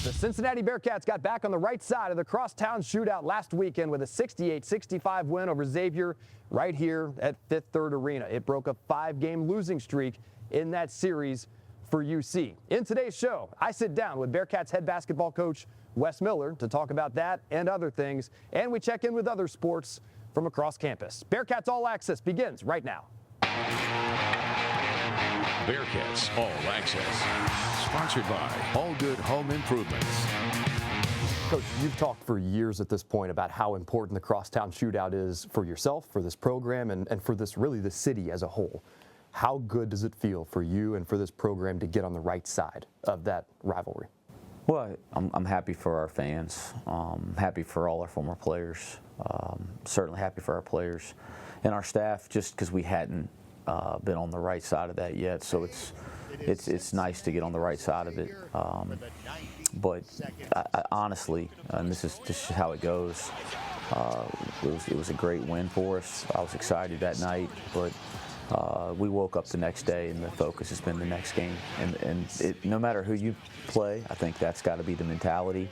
The Cincinnati Bearcats got back on the right side of the crosstown shootout last weekend with a 68-65 win over Xavier right here at Fifth Third Arena. It broke a 5-game losing streak in that series for UC. In today's show, I sit down with Bearcats head basketball coach Wes Miller to talk about that and other things, and we check in with other sports from across campus. Bearcats All Access begins right now. Bearcats All Access, sponsored by All Good Home Improvements. Coach, you've talked for years at this point about how important the crosstown shootout is for yourself, for this program, and for this really the city as a whole. How good does it feel for you and for this program to get on the right side of that rivalry? Well, I'm happy for our fans, happy for all our former players, certainly happy for our players and our staff, just because we hadn't been on the right side of that yet. So it's nice to get on the right side of it. But I honestly, and this is just how it goes, it was a great win for us. I was excited that night, but we woke up the next day and the focus has been the next game. And no matter who you play, I think that's got to be the mentality.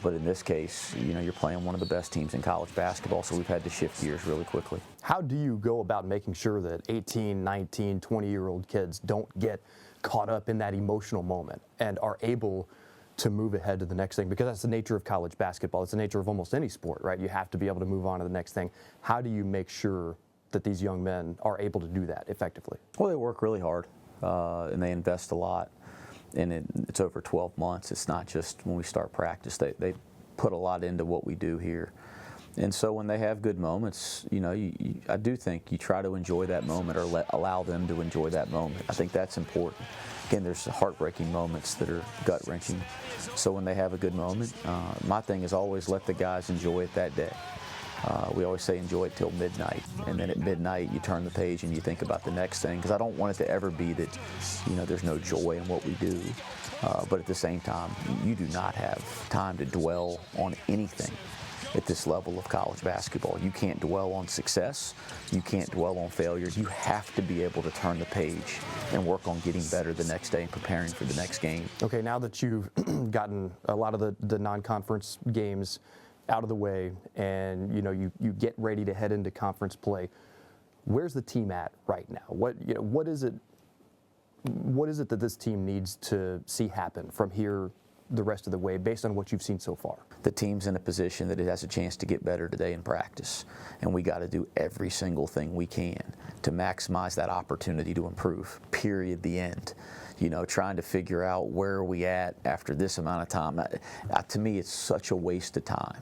But in this case, you know, you're playing one of the best teams in college basketball, so we've had to shift gears really quickly. How do you go about making sure that 18, 19, 20-year-old kids don't get caught up in that emotional moment and are able to move ahead to the next thing? Because that's the nature of college basketball. It's the nature of almost any sport, right? You have to be able to move on to the next thing. How do you make sure that these young men are able to do that effectively? Well, they work really hard, and they invest a lot, and it's over 12 months. It's not just when we start practice. They put a lot into what we do here. And so when they have good moments, you know, I do think you try to enjoy that moment or allow them to enjoy that moment. I think that's important. Again, there's heartbreaking moments that are gut-wrenching. So when they have a good moment, my thing is always let the guys enjoy it that day. We always say enjoy it till midnight, and then at midnight you turn the page and you think about the next thing, because I don't want it to ever be that, you know, there's no joy in what we do, but at the same time, you do not have time to dwell on anything at this level of college basketball. You can't dwell on success, you can't dwell on failures. You have to be able to turn the page and work on getting better the next day and preparing for the next game. Okay, now that you've gotten a lot of the non-conference games out of the way, and you know you get ready to head into conference play, where's the team at right now? What is it that this team needs to see happen from here the rest of the way based on what you've seen so far? The team's in a position that it has a chance to get better today in practice, and we got to do every single thing we can to maximize that opportunity to improve, period, the end. You know, trying to figure out where are we at after this amount of time. To me, it's such a waste of time.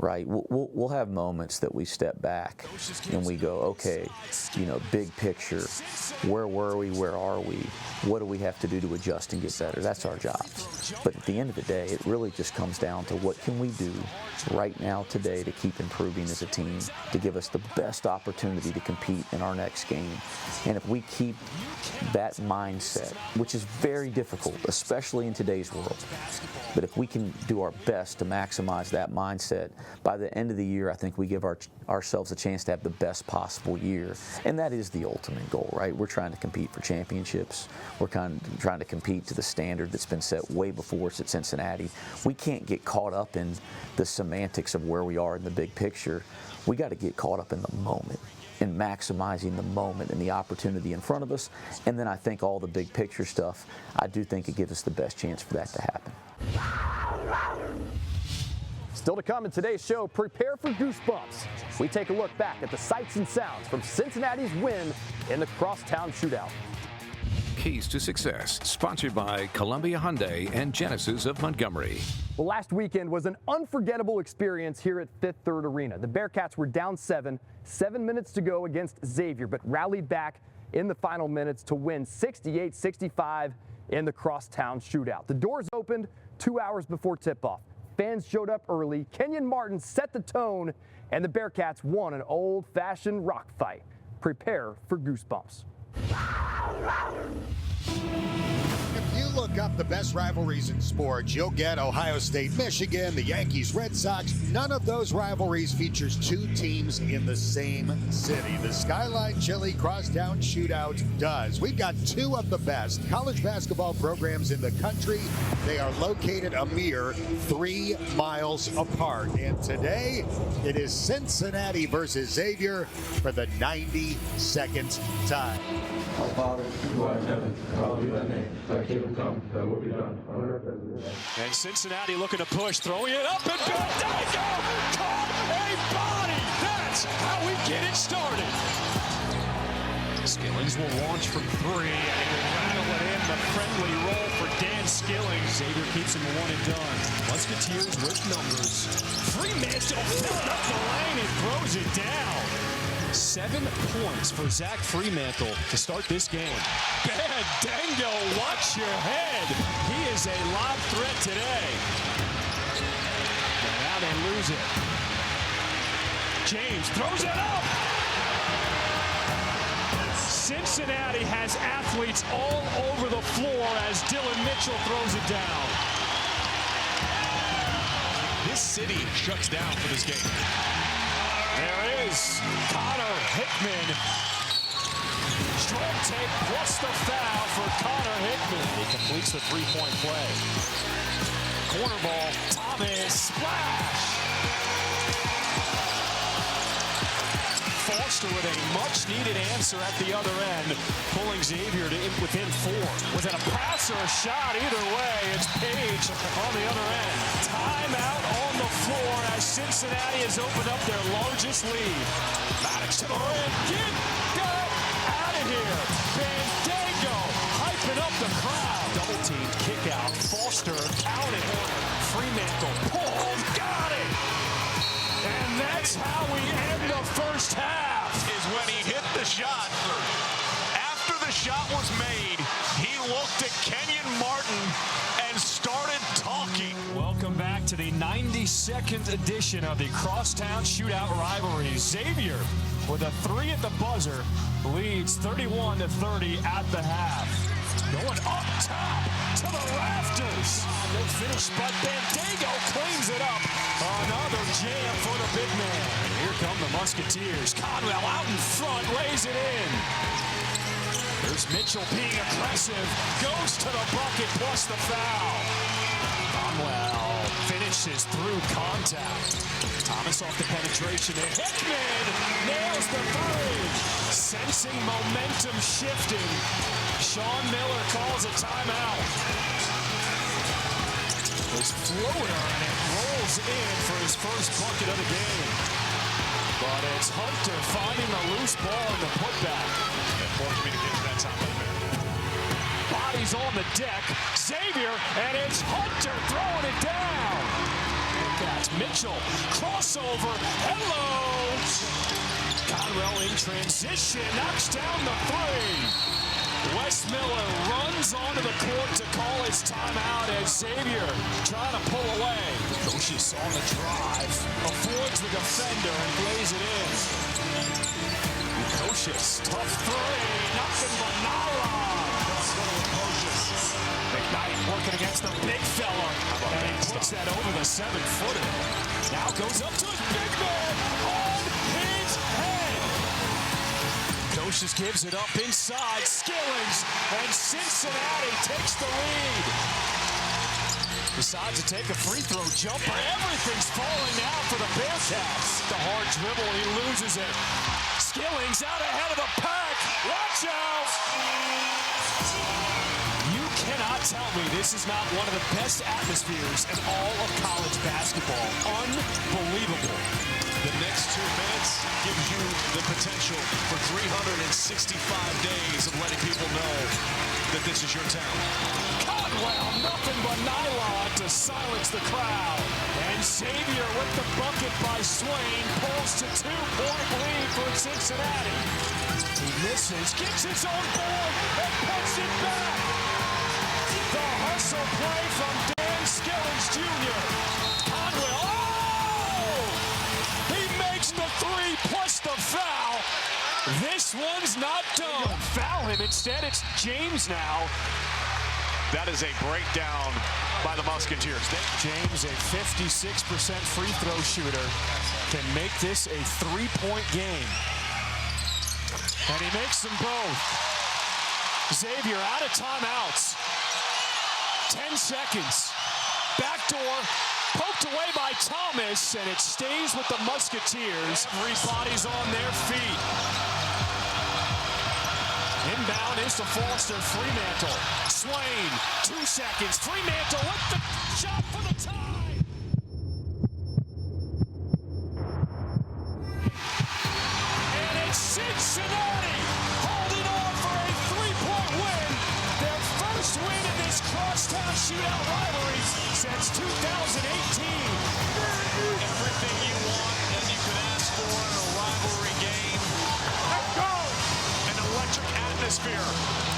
Right, we'll have moments that we step back and we go, okay, you know, big picture, where were we, where are we, what do we have to do to adjust and get better? That's our job. But at the end of the day, it really just comes down to what can we do right now today to keep improving as a team, to give us the best opportunity to compete in our next game. And if we keep that mindset, which is very difficult, especially in today's world, but if we can do our best to maximize that mindset, by the end of the year, I think we give ourselves a chance to have the best possible year. And that is the ultimate goal, right? We're trying to compete for championships. We're trying to compete to the standard that's been set way before us at Cincinnati. We can't get caught up in the semantics of where we are in the big picture. We got to get caught up in the moment, in maximizing the moment and the opportunity in front of us. And then I think all the big picture stuff, I do think it gives us the best chance for that to happen. Still to come in today's show, prepare for goosebumps. We take a look back at the sights and sounds from Cincinnati's win in the crosstown shootout. Keys to Success, sponsored by Columbia Hyundai and Genesis of Montgomery. Well, last weekend was an unforgettable experience here at Fifth Third Arena. The Bearcats were down 7 minutes to go against Xavier, but rallied back in the final minutes to win 68-65 in the crosstown shootout. The doors opened 2 hours before tip-off. Fans showed up early, Kenyon Martin set the tone, and the Bearcats won an old-fashioned rock fight. Prepare for goosebumps. If you look up the best rivalries in sports, you'll get Ohio State, Michigan, the Yankees, Red Sox. None of those rivalries features two teams in the same city. The Skyline Chili Crosstown Shootout does. We've got two of the best college basketball programs in the country. They are located a mere 3 miles apart. And today, it is Cincinnati versus Xavier for the 92nd time. Our Father, who art in heaven, hallowed be thy name. Thy kingdom come, thy will be done on earth as it is in heaven. And Cincinnati looking to push, throwing it up, and Bearcats caught a body. That's how we get it started. Skillings will launch from 3, and he will rattle it in. The friendly roll for Dan Skillings. Xavier keeps him a one and done. Musketeers with numbers. Freemantle filled up the lane and throws it down. 7 points for Zach Freemantle to start this game. Bad Dango, watch your head. He is a live threat today. And now they lose it. James throws it up. Cincinnati has athletes all over the floor as Dylan Mitchell throws it down. This city shuts down for this game. There is Connor Hickman. Strong take plus the foul for Connor Hickman. He completes the three-point play. Corner ball, Thomas, splash. Foster with a much-needed answer at the other end, pulling Xavier to within 4. Was it a pass or a shot? Either way, it's Page on the other end. Timeout on the floor as Cincinnati has opened up their largest lead. Maddox to the rim. Get out of here. Fandango hyping up the crowd. Double-teamed kick out. Foster counted. Freemantle pulled. Got it. And that's how we end the first half. Is when he hit the shot. After the shot was made, he looked at Kenyon Martin and started talking. Welcome back to the 92nd edition of the Crosstown Shootout Rivalry. Xavier, with a 3 at the buzzer, leads 31-30 at the half. Going up top to the rafters. No finish, but Fandango cleans it up. Another jam for the big man. And here come the Musketeers. Conwell out in front, lays it in. There's Mitchell being aggressive. Goes to the bucket plus the foul. Conwell finishes through contact. Thomas off the penetration. And Hickman nails the 3. Sensing momentum shifting. Sean Miller calls a timeout. His floater, and it rolls in for his first bucket of the game. But it's Hunter finding the loose ball in the putback. Forced me to get to that top of it. Bodies on the deck. Xavier, and it's Hunter throwing it down. Bearcats, Mitchell, crossover. Hello. Conwell in transition, knocks down the 3. Wes Miller runs onto the court to call his timeout as Xavier trying to pull away. Coaches on the drive, avoids the defender and lays it in. Coaches, tough 3, nothing but Nara. McKnight working against the big fella, and he puts that over the 7-footer. Now goes up to his big man on his head. Coaches gives it up inside. Skillings, and Cincinnati takes the lead. Decides to take a free throw jumper. Everything's falling now for the Bearcats. The hard dribble, he loses it. Skillings out ahead of the pack. Watch out! You cannot tell me this is not one of the best atmospheres in all of college basketball. Unbelievable. The next 2 minutes gives you the potential for 365 days of letting people know that this is your town. Conwell, nothing but nylon to silence the crowd. And Xavier with the bucket by Swain pulls to 2-point lead for Cincinnati. He misses, gets his own board, and puts it back. The hustle play from Dan Skillings Jr. Conwell, he makes the 3 plus the foul. This one's not done. Foul him. Instead, it's James now. That is a breakdown by the Musketeers. James, a 56% free throw shooter, can make this a 3-point game. And he makes them both. Xavier out of timeouts. 10 seconds. Backdoor, poked away by Thomas, and it stays with the Musketeers. Everybody's on their feet. Inbound is to Foster. Fremantle. Swain, 2 seconds. Fremantle with the shot for the tie. And it's Cincinnati holding on for a 3-point win. Their first win in this crosstown shootout rivalry since 2018. Everything you want and you could ask for in a rivalry game. Let's go! An electric atmosphere.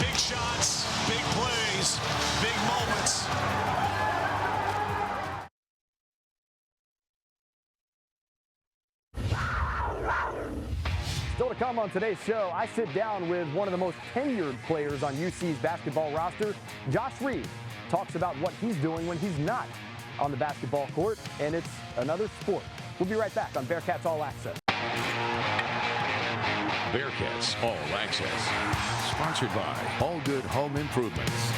Big shots, big plays, big moments. Still to come on today's show, I sit down with one of the most tenured players on UC's basketball roster. Josh Reed talks about what he's doing when he's not on the basketball court, and it's another sport. We'll be right back on Bearcats All Access. Bearcats All Access, sponsored by All Good Home Improvements.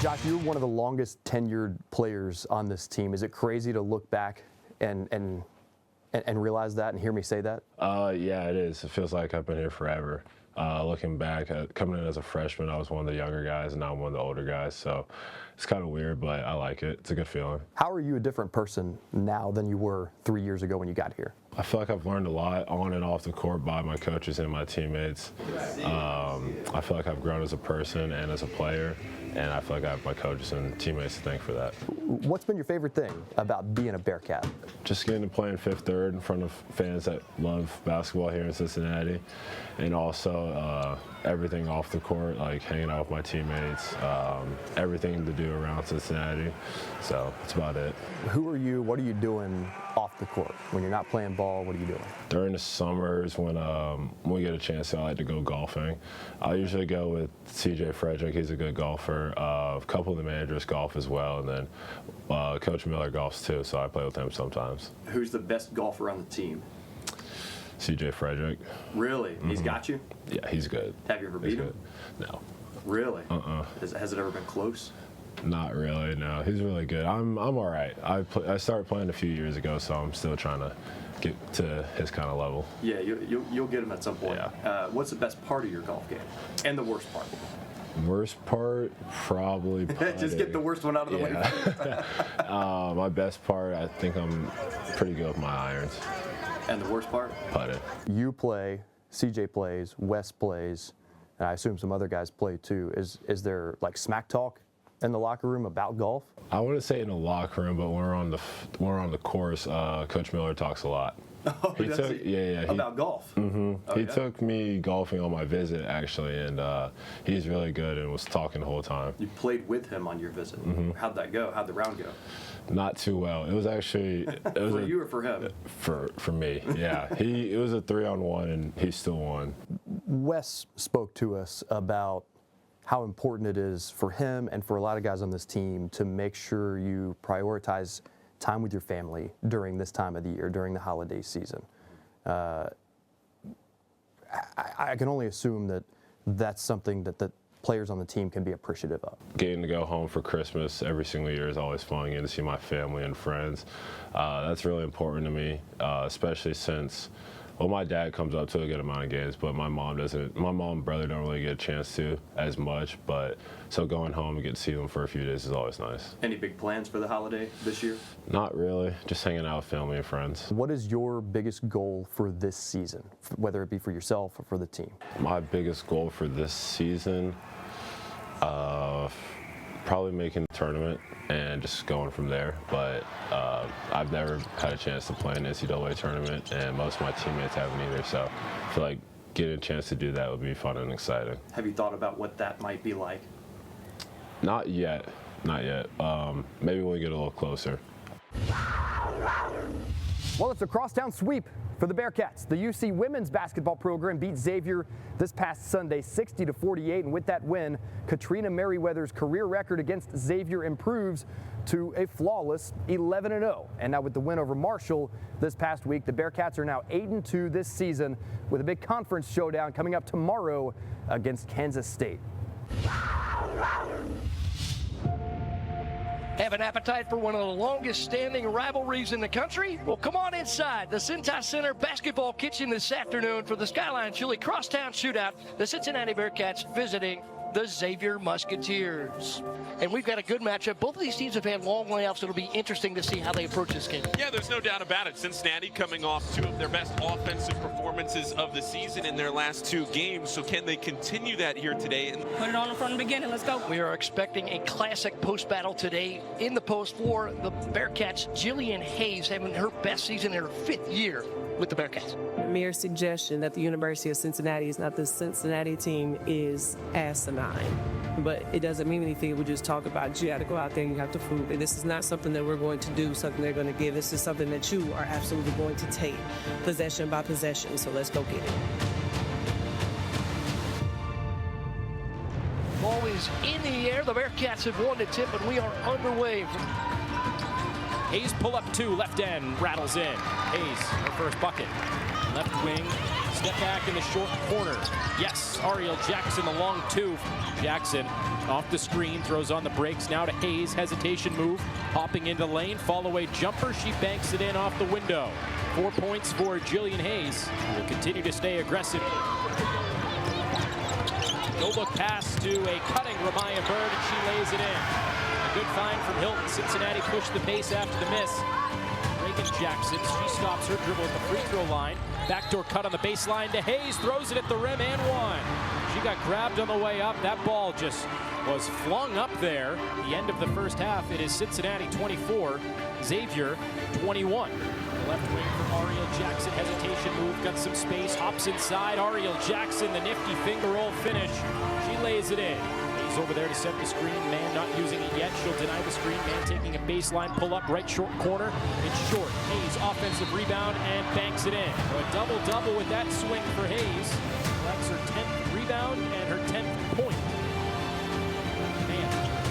Josh, you're one of the longest tenured players on this team. Is it crazy to look back and realize that and hear me say that? Yeah, it is. It feels like I've been here forever. Looking back, coming in as a freshman, I was one of the younger guys, and now I'm one of the older guys. So it's kind of weird, but I like it. It's a good feeling. How are you a different person now than you were 3 years ago when you got here? I feel like I've learned a lot on and off the court by my coaches and my teammates. I feel like I've grown as a person and as a player, and I feel like I have my coaches and teammates to thank for that. What's been your favorite thing about being a Bearcat? Just getting to play in Fifth Third in front of fans that love basketball here in Cincinnati, and also everything off the court, like hanging out with my teammates, everything to do around Cincinnati. So that's about it. Who are you? What are you doing off the court? When you're not playing ball, what are you doing? During the summers, when we get a chance, I like to go golfing. I usually go with CJ Frederick. He's a good golfer. A couple of the managers golf as well, and then Coach Miller golfs too, so I play with him sometimes. Who's the best golfer on the team? CJ Frederick. Really? He's got you? Yeah, he's good. Have you ever beat him? No. Really? Has it ever been close? Not really, no. He's really good. I'm all right. I started playing a few years ago, so I'm still trying to get to his kind of level. Yeah, you'll get him at some point. Yeah. What's the best part of your golf game? And the worst part? Worst part, probably putting. Just get the worst one out of the way. My best part, I think I'm pretty good with my irons. And the worst part? Putting. You play, CJ plays, Wes plays, and I assume some other guys play too. Is there like smack talk in the locker room about golf? I wouldn't say in the locker room, but when we're on the course, Coach Miller talks a lot. Oh, about golf? Mm-hmm. Oh, he took me golfing on my visit, actually, and he's really good and was talking the whole time. You played with him on your visit. Mm-hmm. How'd that go? How'd the round go? Not too well. It was actually For you or for him? For me, yeah. It was a 3-on-1, and he still won. Wes spoke to us about how important it is for him and for a lot of guys on this team to make sure you prioritize time with your family during this time of the year, during the holiday season. I can only assume that that's something that the players on the team can be appreciative of. Getting to go home for Christmas every single year is always fun, getting to see my family and friends. That's really important to me, especially since, well, my dad comes up to a good amount of games, but my mom doesn't. My mom and brother don't really get a chance to as much, but so going home and getting to see them for a few days is always nice. Any big plans for the holiday this year? Not really, just hanging out with family and friends. What is your biggest goal for this season, whether it be for yourself or for the team? My biggest goal for this season, probably making the tournament and just going from there. But I've never had a chance to play in an NCAA tournament, and most of my teammates haven't either. So I feel like getting a chance to do that would be fun and exciting. Have you thought about what that might be like? Not yet. Not yet. Maybe when we get a little closer. Well, it's a crosstown sweep for the Bearcats. The UC women's basketball program beat Xavier this past Sunday 60-48, and with that win, Katrina Merriweather's career record against Xavier improves to a flawless 11-0. And now with the win over Marshall this past week, the Bearcats are now 8-2 this season, with a big conference showdown coming up tomorrow against Kansas State. Have an appetite for one of the longest standing rivalries in the country? Well, come on inside the Cintas Center Basketball Kitchen this afternoon for the Skyline Chili Crosstown Shootout. The Cincinnati Bearcats visiting the Xavier Musketeers. And we've got a good matchup. Both of these teams have had long layoffs. It'll be interesting to see how they approach this game. Yeah, there's no doubt about it. Cincinnati coming off two of their best offensive performances of the season in their last two games. So can they continue that here today? Put it on from the beginning. Let's go. We are expecting a classic post battle today. In the post for the Bearcats, Jillian Hayes having her best season in her 5th year with the Bearcats. Mere suggestion that the University of Cincinnati is not the Cincinnati team is asinine. But it doesn't mean anything. We just talk about you got to go out there and you have to prove it. This is not something that we're going to do, something they're going to give. This is something that you are absolutely going to take possession by possession. So let's go get it. Ball is in the air. The Bearcats have won the tip, and we are underway. Hayes pull up 2, left end, rattles in. Hayes, her first bucket. Left wing, step back in the short corner. Yes, Ariel Jackson, the long 2. Jackson off the screen, throws on the brakes. Now to Hayes, hesitation move, hopping into lane, fall away jumper. She banks it in off the window. 4 points for Jillian Hayes, who will continue to stay aggressive. No-look pass to a cutting Ramaya Bird, and she lays it in. A good find from Hilton. Cincinnati pushed the pace after the miss. Reagan Jackson, she stops her dribble at the free throw line. Backdoor cut on the baseline to Hayes, throws it at the rim and one. She got grabbed on the way up. That ball just was flung up there. The end of the first half, it is Cincinnati 24, Xavier 21. The left wing for Ariel Jackson, hesitation move, got some space, hops inside. Ariel Jackson, the nifty finger roll finish. She lays it in. Hayes over there to set the screen. Man not using it yet. She'll deny the screen. Man taking a baseline pull up, right short corner. It's short. Hayes offensive rebound and banks it in. So a double-double with that swing for Hayes. That's her 10th rebound and her 10th point. Man,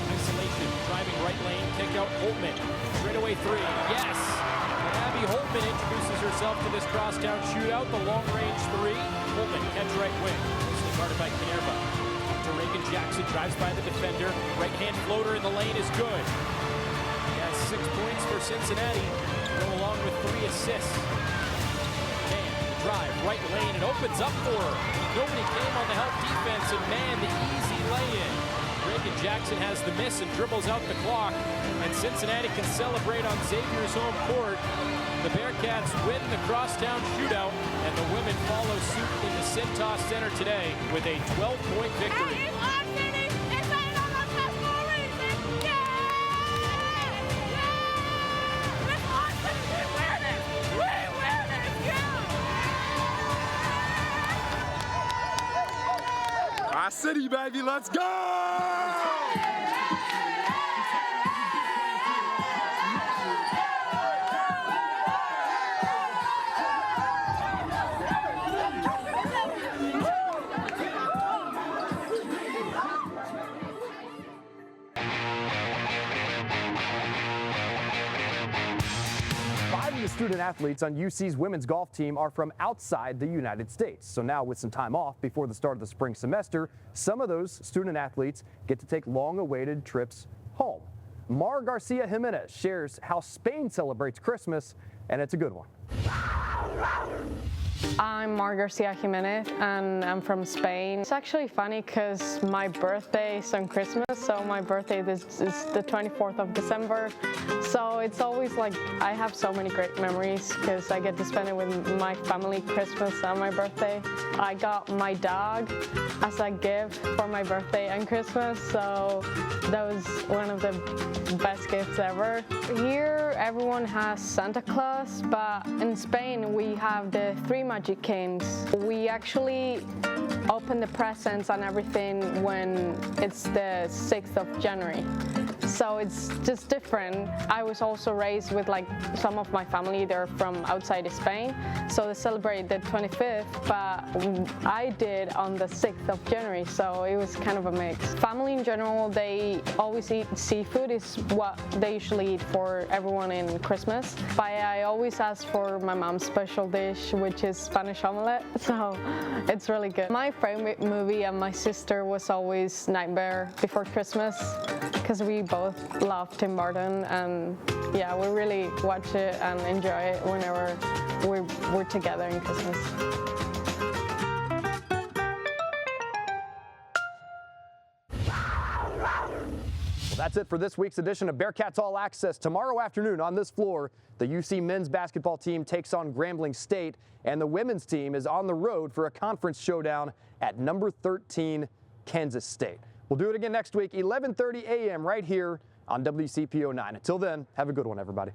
isolation, driving right lane, kick out Holtman. Straightaway 3, yes. And Abby Holtman introduces herself to this crosstown shootout. The long-range 3. Holtman, catch right wing. Mostly guarded by Canerva. To Reagan Jackson, drives by the defender. Right-hand floater in the lane is good. He has 6 points for Cincinnati, go along with 3 assists. Man, drive, right lane, it opens up for her. Nobody came on the help defense, and man, the easy lay-in. Reagan Jackson has the miss and dribbles out the clock, and Cincinnati can celebrate on Xavier's home court. The Bearcats win the crosstown shootout, and the women follow suit in the Cintas Center today with a 12-point victory. Our city, baby, let's go! 5 of the student athletes on UC's women's golf team are from outside the United States. So now with some time off before the start of the spring semester, some of those student athletes get to take long-awaited trips home. Mar Garcia Jimenez shares how Spain celebrates Christmas, and it's a good one. I'm Mar Garcia Jimenez, and I'm from Spain. It's actually funny because my birthday is on Christmas, so my birthday is the 24th of December. So it's always like I have so many great memories because I get to spend it with my family Christmas on my birthday. I got my dog as a gift for my birthday and Christmas, so that was one of the best gifts ever. Here, everyone has Santa Claus, but in Spain, we have the 3 Magic Kings. We actually open the presents and everything when it's the 6th of January. So it's just different. I was also raised with like some of my family, they're from outside of Spain. So they celebrate the 25th, but I did on the 6th of January. So it was kind of a mix. Family in general, they always eat seafood, is what they usually eat for everyone in Christmas. But I always ask for my mom's special dish, which is Spanish omelette. So it's really good. My favorite movie and my sister was always Nightmare Before Christmas, because we both love Tim Burton, and yeah, we really watch it and enjoy it whenever we're together in Christmas. Well, that's it for this week's edition of Bearcats All Access. Tomorrow afternoon on this floor, the UC men's basketball team takes on Grambling State, and the women's team is on the road for a conference showdown at number 13, Kansas State. We'll do it again next week, 11:30 a.m. right here on WCPO 9. Until then, have a good one, everybody.